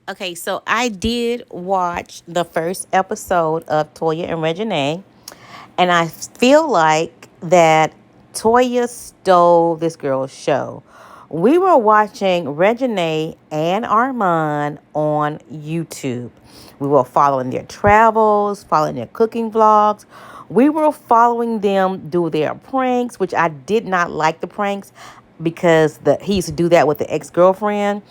Okay, so I did watch the first episode of Toya and Reginae, and I feel like that Toya stole this girl's show. We were watching Reginae and Armand on YouTube. We were following their travels, following their cooking vlogs. We were following them do their pranks, which I did not like the pranks because he used to do that with the ex-girlfriend.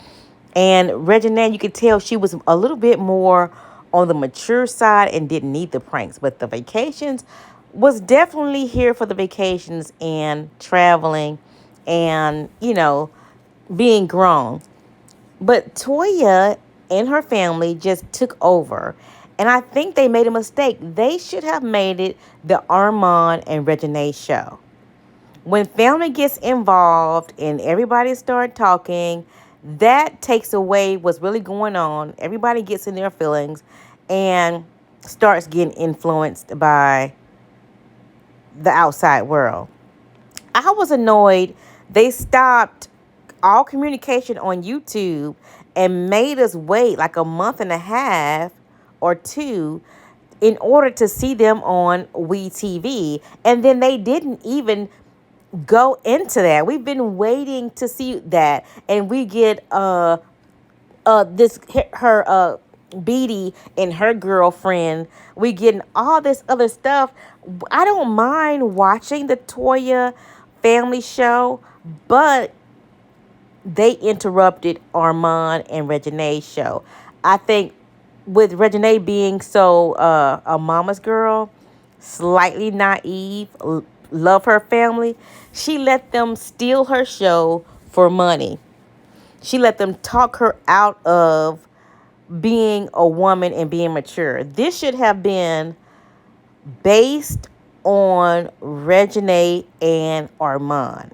And Reginae, you could tell she was a little bit more on the mature side and didn't need the pranks. But the vacations was definitely here for the vacations and traveling and, being grown. But Toya and her family just took over. And I think they made a mistake. They should have made it the Armand and Reginae show. When family gets involved and everybody start talking, that takes away what's really going on. Everybody gets in their feelings and starts getting influenced by the outside world. I was annoyed they stopped all communication on YouTube and made us wait like a month and a half or two in order to see them on We TV. And then they didn't even go into that. We've been waiting to see that, and we get this her Beatty and her girlfriend. We getting all this other stuff. I don't mind watching the Toya family show, but they interrupted Armand and Reginae's show. I think with Reginae being so a mama's girl, slightly naive, love her family, she let them steal her show for money. She let them talk her out of being a woman and being mature. This should have been based on Reginae and Armand.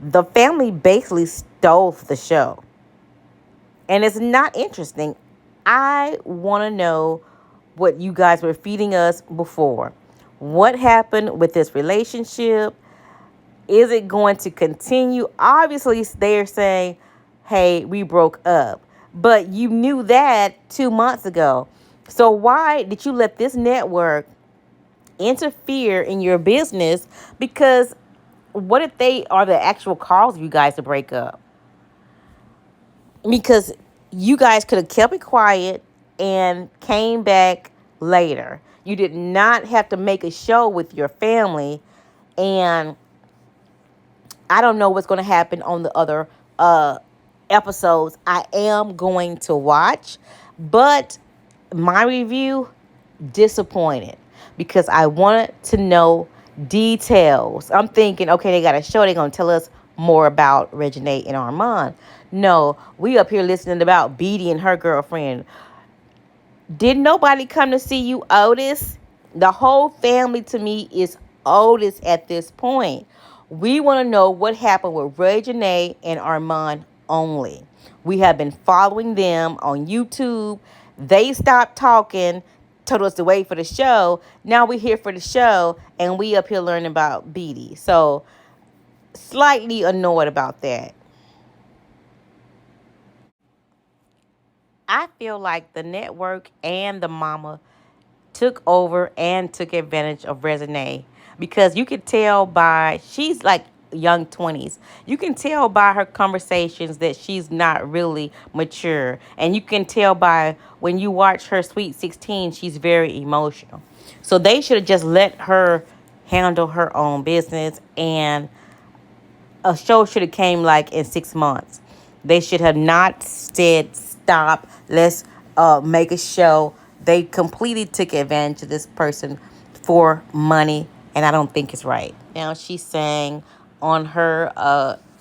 The family basically stole the show. And it's not interesting. I want to know what you guys were feeding us before. What happened with this relationship? Is it going to continue? Obviously, they're saying, hey, we broke up. But you knew that 2 months ago. So why did you let this network interfere in your business? Because what if they are the actual cause of you guys to break up? Because you guys could have kept it quiet and came back later. You did not have to make a show with your family. And I don't know what's going to happen on the other episodes. I am going to watch, but my review, disappointed because I wanted to know details. I'm thinking, okay, they got a show. They're going to tell us more about Reginae and Armand. No, we up here listening about Beatty and her girlfriend. Did nobody come to see you, Otis? The whole family to me is Otis at this point. We want to know what happened with Reginae and Armand only. We have been following them on YouTube. They stopped talking, told us to wait for the show. Now we're here for the show, and we up here learning about Beatty. So, slightly annoyed about that. I feel like the network and the mama took over and took advantage of Resonate because you could tell by she's like young 20s. You can tell by her conversations that she's not really mature, and you can tell by when you watch her Sweet 16 she's very emotional. So they should have just let her handle her own business, and a show should have came like in 6 months. They should have not said stop. Let's make a show. They completely took advantage of this person for money, and I don't think it's right. Now she's saying on her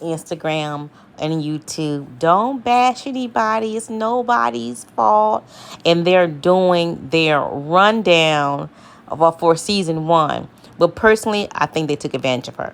Instagram and YouTube, don't bash anybody. It's nobody's fault, and they're doing their rundown for season one. But personally, I think they took advantage of her.